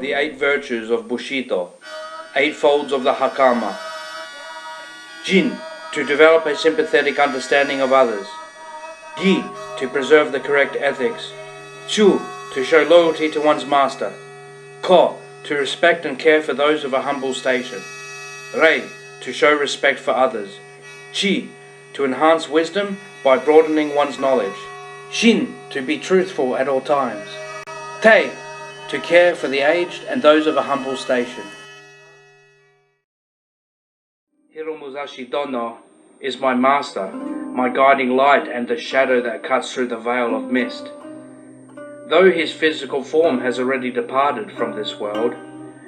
the 8 virtues of Bushido, 8 folds of the Hakama. Jin, to develop a sympathetic understanding of others. Gi, to preserve the correct ethics. Chu, to show loyalty to one's master. Ko, to respect and care for those of a humble station. Rei, to show respect for others. Chi, to enhance wisdom by broadening one's knowledge. Shin, to be truthful at all times. Tei, to care for the aged and those of a humble station. Hiromuzashi Dono is my master, my guiding light and the shadow that cuts through the veil of mist. Though his physical form has already departed from this world,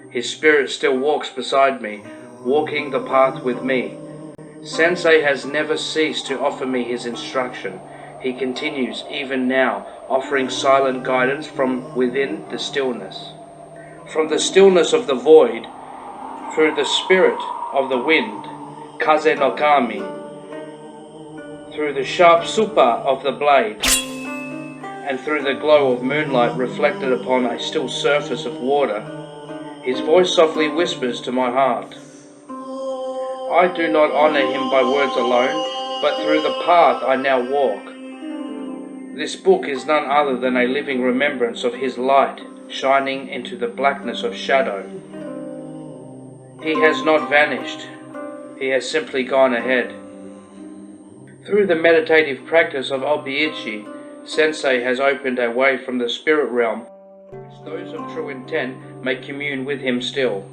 his spirit still walks beside me, walking the path with me. Sensei has never ceased to offer me his instruction. He continues even now, offering silent guidance from within the stillness. From the stillness of the void, through the spirit of the wind, Kaze no Kami, through the sharp supa of the blade, and through the glow of moonlight reflected upon a still surface of water, his voice softly whispers to my heart. I do not honor him by words alone, but through the path I now walk. This book is none other than a living remembrance of his light shining into the blackness of shadow. He has not vanished. He has simply gone ahead. Through the meditative practice of Obi-Ichi, Sensei has opened a way from the spirit realm, which those of true intent may commune with him still.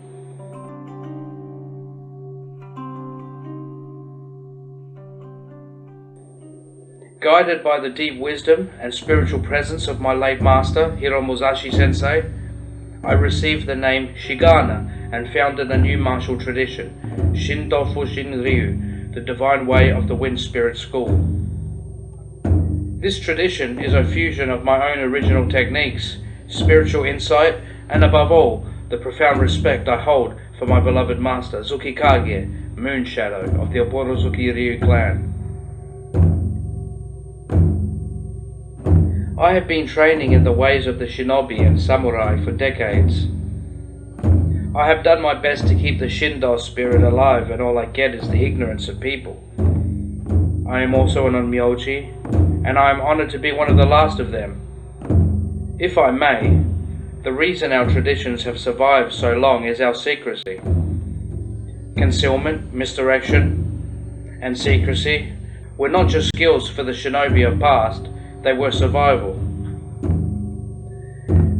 Guided by the deep wisdom and spiritual presence of my late master, Hiromuzashi Sensei, I received the name Shigana and founded a new martial tradition, Shindo Fushin Ryu, the divine way of the Wind Spirit School. This tradition is a fusion of my own original techniques, spiritual insight, and above all, the profound respect I hold for my beloved master, Tsukikage, Moon Shadow of the Oborozukiyo clan. I have been training in the ways of the shinobi and samurai for decades. I have done my best to keep the Shindo spirit alive, and all I get is the ignorance of people. I am also an onmyoji, and I am honored to be one of the last of them. If I may, the reason our traditions have survived so long is our secrecy. Concealment, misdirection, and secrecy were not just skills for the shinobi of past, they were survival.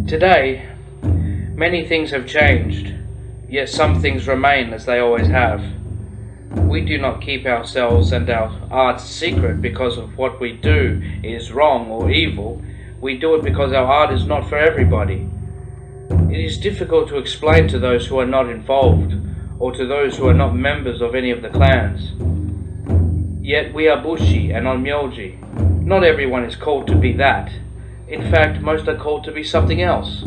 Today, many things have changed, yet some things remain as they always have. We do not keep ourselves and our arts secret because of what we do is wrong or evil. We do it because our art is not for everybody. It is difficult to explain to those who are not involved, or to those who are not members of any of the clans. Yet we are Bushi and onmyoji. Not everyone is called to be that. In fact, most are called to be something else.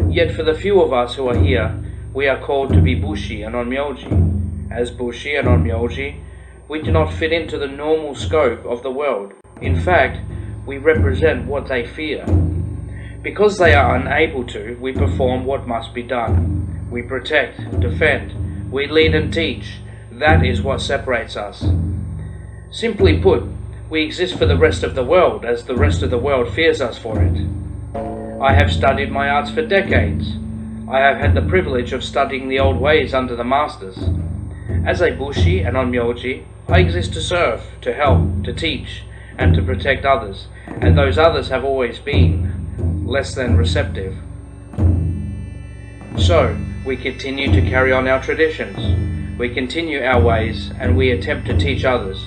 Yet for the few of us who are here, we are called to be Bushi and onmyoji. As Bushi and onmyoji, we do not fit into the normal scope of the world. In fact, we represent what they fear. Because they are unable to, we perform what must be done. We protect, defend, we lead and teach. That is what separates us. Simply put, we exist for the rest of the world, as the rest of the world fears us for it. I have studied my arts for decades. I have had the privilege of studying the old ways under the masters. As a Bushi and onmyoji, I exist to serve, to help, to teach, and to protect others, and those others have always been less than receptive. So, we continue to carry on our traditions. We continue our ways, and we attempt to teach others.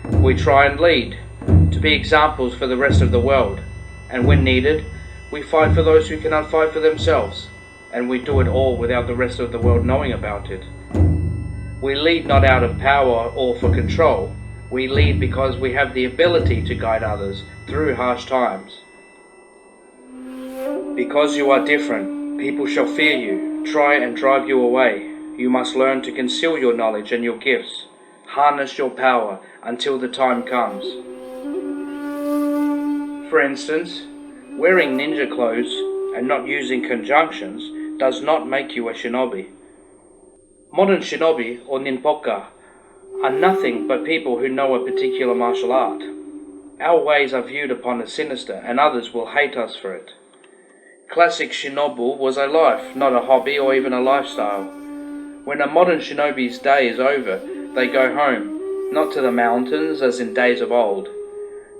We try and lead, to be examples for the rest of the world, and when needed, we fight for those who cannot fight for themselves, and we do it all without the rest of the world knowing about it. We lead not out of power or for control, we lead because we have the ability to guide others through harsh times. Because you are different, people shall fear you, try and drive you away. You must learn to conceal your knowledge and your gifts. Harness your power until the time comes. For instance, wearing ninja clothes and not using conjunctions does not make you a shinobi. Modern shinobi, or ninpoka, are nothing but people who know a particular martial art. Our ways are viewed upon as sinister, and others will hate us for it. Classic shinobu was a life, not a hobby or even a lifestyle. When a modern shinobi's day is over, they go home, not to the mountains as in days of old.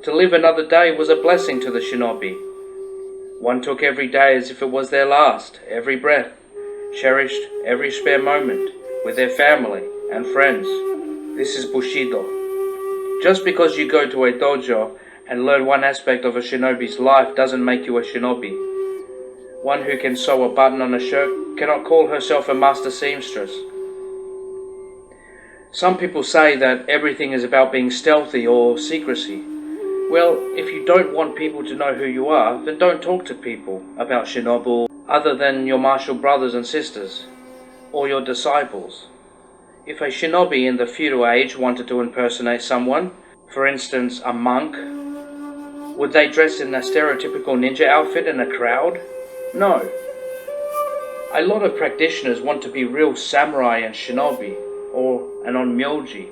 To live another day was a blessing to the shinobi. One took every day as if it was their last, every breath, cherished every spare moment with their family and friends. This is Bushido. Just because you go to a dojo and learn one aspect of a shinobi's life doesn't make you a shinobi. One who can sew a button on a shirt cannot call herself a master seamstress. Some people say that everything is about being stealthy or secrecy. Well, if you don't want people to know who you are, then don't talk to people about shinobu other than your martial brothers and sisters, or your disciples. If a shinobi in the feudal age wanted to impersonate someone, for instance a monk, would they dress in a stereotypical ninja outfit in a crowd? No. A lot of practitioners want to be real samurai and shinobi, or an onmyoji.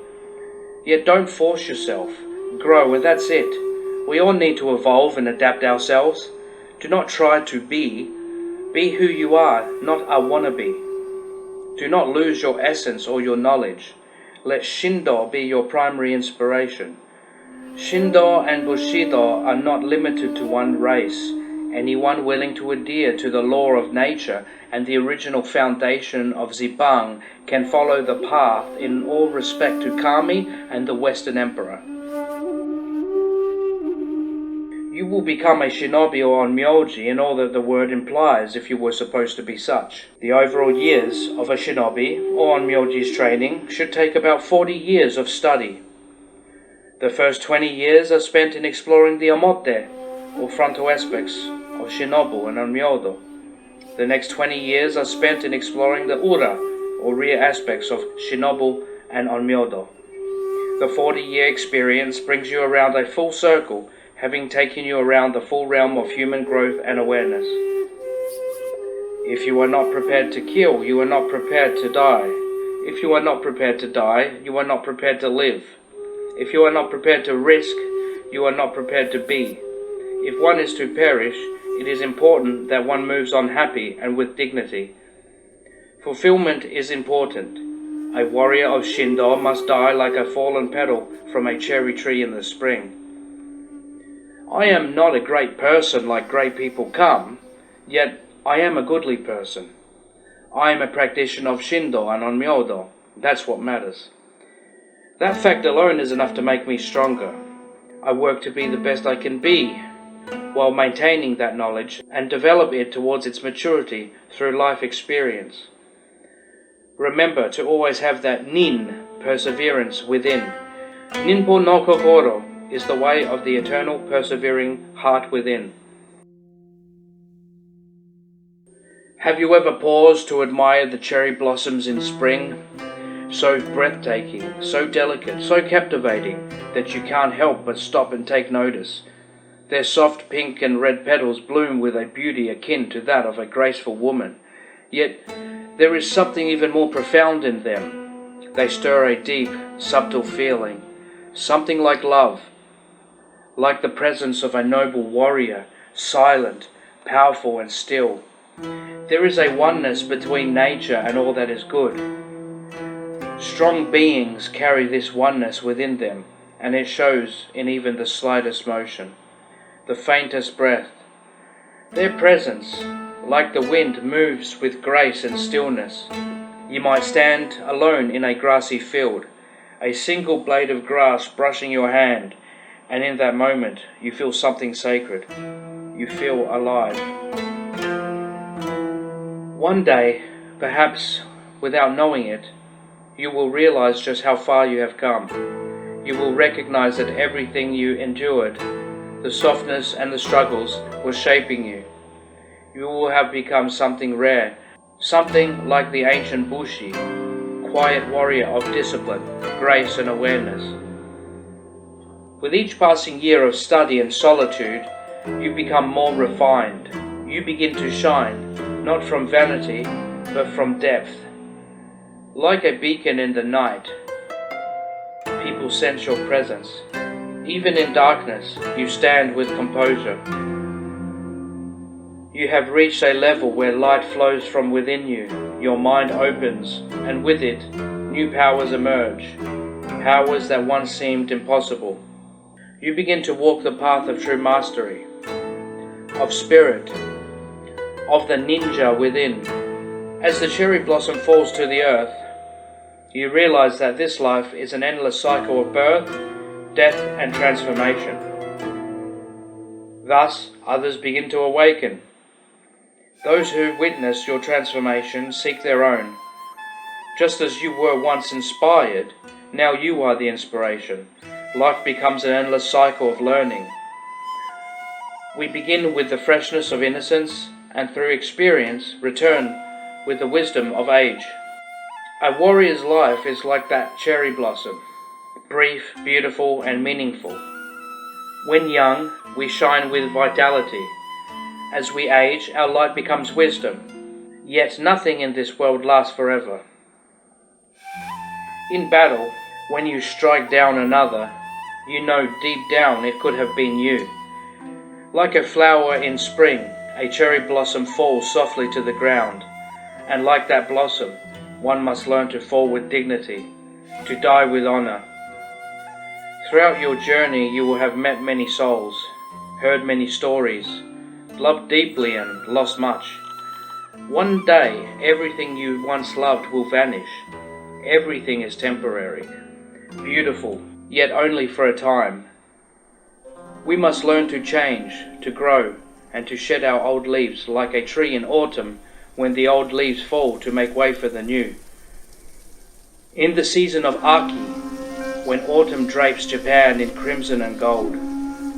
Yet don't force yourself. Grow, and that's it. We all need to evolve and adapt ourselves. Do not try to be. Be who you are, not a wannabe. Do not lose your essence or your knowledge. Let Shindo be your primary inspiration. Shindo and Bushido are not limited to one race. Anyone willing to adhere to the law of nature and the original foundation of Zibang can follow the path in all respect to Kami and the Western Emperor. You will become a shinobi or onmyoji in all that the word implies if you were supposed to be such. The overall years of a shinobi or onmyoji's training should take about 40 years of study. The first 20 years are spent in exploring the omote, or frontal aspects, of shinobu and onmyodo. The next 20 years are spent in exploring the ura, or rear aspects of shinobu and onmyodo. The 40-year experience brings you around a full circle, having taken you around the full realm of human growth and awareness. If you are not prepared to kill, you are not prepared to die. If you are not prepared to die, you are not prepared to live. If you are not prepared to risk, you are not prepared to be. If one is to perish, it is important that one moves on happy and with dignity. Fulfillment is important. A warrior of Shindo must die like a fallen petal from a cherry tree in the spring. I am not a great person like great people come, yet I am a goodly person. I am a practitioner of Shindo and onmyodo. That's what matters. That fact alone is enough to make me stronger. I work to be the best I can be, while maintaining that knowledge and develop it towards its maturity through life experience. Remember to always have that nin, perseverance, within. Ninpo no Kokoro is the way of the eternal persevering heart within. Have you ever paused to admire the cherry blossoms in spring? So breathtaking, so delicate, so captivating that you can't help but stop and take notice. Their soft pink and red petals bloom with a beauty akin to that of a graceful woman. Yet there is something even more profound in them. They stir a deep, subtle feeling, something like love, like the presence of a noble warrior, silent, powerful and still. There is a oneness between nature and all that is good. Strong beings carry this oneness within them, and it shows in even the slightest motion, the faintest breath. Their presence, like the wind, moves with grace and stillness. You might stand alone in a grassy field, a single blade of grass brushing your hand, and in that moment you feel something sacred. You feel alive. One day, perhaps without knowing it, you will realize just how far you have come. You will recognize that everything you endured, the softness and the struggles, was shaping you. You will have become something rare, something like the ancient Bushi, quiet warrior of discipline, grace and awareness. With each passing year of study and solitude, you become more refined. You begin to shine. not from vanity, but from depth. Like a beacon in the night, people sense your presence. Even in darkness, you stand with composure. You have reached a level where light flows from within you, your mind opens, and with it, new powers emerge, powers that once seemed impossible. You begin to walk the path of true mastery, of spirit, of the ninja within. As the cherry blossom falls to the earth, you realize that this life is an endless cycle of birth, death, and transformation. Thus, others begin to awaken. Those who witness your transformation seek their own. Just as you were once inspired, now you are the inspiration. Life becomes an endless cycle of learning. We begin with the freshness of innocence, and through experience return with the wisdom of age. A warrior's life is like that cherry blossom, brief, beautiful, and meaningful. When young, we shine with vitality. As we age, our light becomes wisdom. Yet nothing in this world lasts forever. In battle, when you strike down another, you know deep down it could have been you. Like a flower in spring, a cherry blossom falls softly to the ground, and like that blossom, one must learn to fall with dignity, to die with honor. Throughout your journey you will have met many souls, heard many stories, loved deeply and lost much. One day, everything you once loved will vanish. Everything is temporary, beautiful, yet only for a time. We must learn to change, to grow, and to shed our old leaves like a tree in autumn when the old leaves fall to make way for the new. In the season of Aki, when autumn drapes Japan in crimson and gold,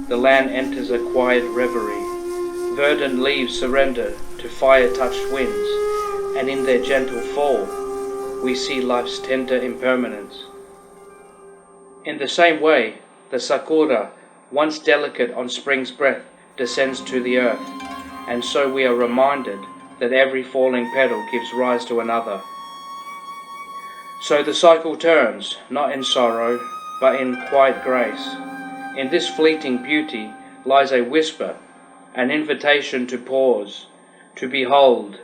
the land enters a quiet reverie. Verdant leaves surrender to fire-touched winds, and in their gentle fall, we see life's tender impermanence. In the same way, the sakura, once delicate on spring's breath, descends to the earth, and so we are reminded that every falling petal gives rise to another. So the cycle turns, not in sorrow, but in quiet grace. In this fleeting beauty lies a whisper, an invitation to pause, to behold,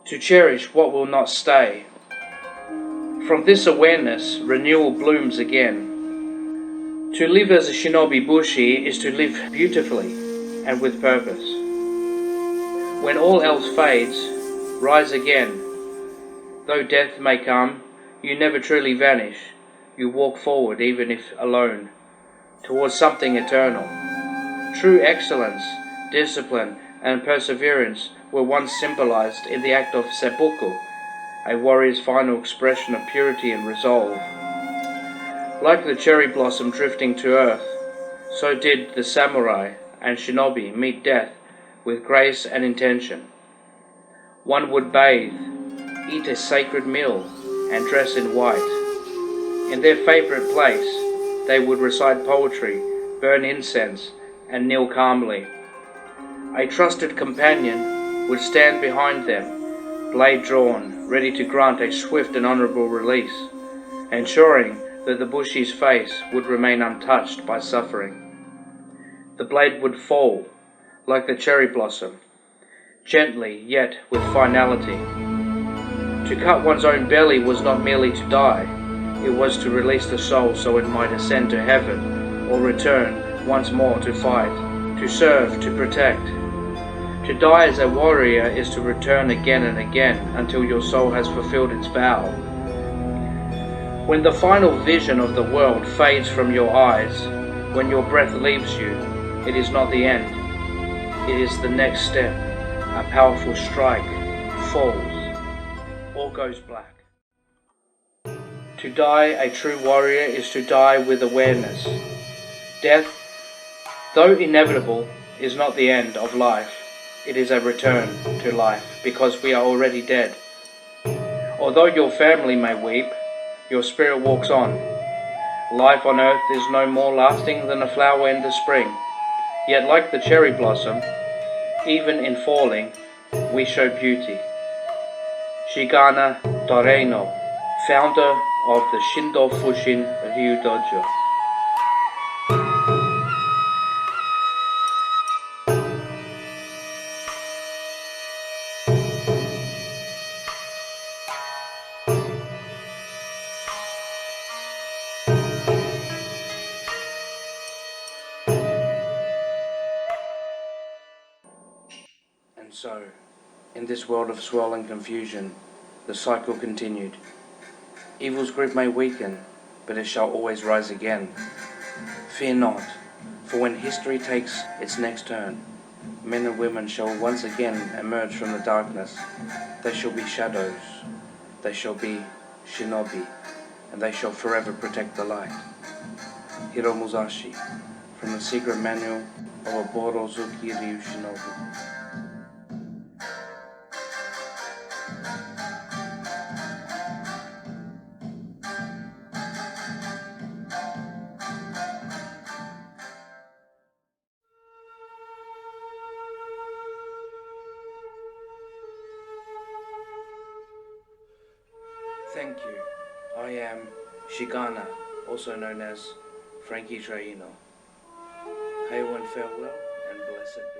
to cherish what will not stay. From this awareness, renewal blooms again. To live as a shinobi bushi is to live beautifully and with purpose. When all else fades, rise again. Though death may come, you never truly vanish. You walk forward, even if alone, towards something eternal. True excellence, discipline, and perseverance were once symbolized in the act of seppuku, a warrior's final expression of purity and resolve. Like the cherry blossom drifting to earth, so did the samurai and shinobi meet death with grace and intention. One would bathe, eat a sacred meal, and dress in white. In their favorite place, they would recite poetry, burn incense, and kneel calmly. A trusted companion would stand behind them, blade drawn, ready to grant a swift and honorable release, ensuring that the bushi's face would remain untouched by suffering. The blade would fall, like the cherry blossom, gently yet with finality. To cut one's own belly was not merely to die, it was to release the soul so it might ascend to heaven, or return once more to fight, to serve, to protect. To die as a warrior is to return again and again until your soul has fulfilled its vow. When the final vision of the world fades from your eyes, when your breath leaves you, it is not the end. It is the next step. A powerful strike falls. All goes black. To die a true warrior is to die with awareness. Death, though inevitable, is not the end of life. It is a return to life, because we are already dead. Although your family may weep, your spirit walks on. Life on earth is no more lasting than a flower in the spring. Yet like the cherry blossom, even in falling, We show beauty. Shigana Traino, founder of the Shindo Fushin Ryu Dojo. And so, in this world of swirling confusion, the cycle continued. Evil's grip may weaken, but it shall always rise again. Fear not, for when history takes its next turn, men and women shall once again emerge from the darkness. They shall be shadows, they shall be shinobi, and they shall forever protect the light. Hiro Musashi, from the secret manual of Oborozukiyo Shinobu. Thank you. I am Shigana, also known as Frankie Traino. Hail and farewell, and blessed be.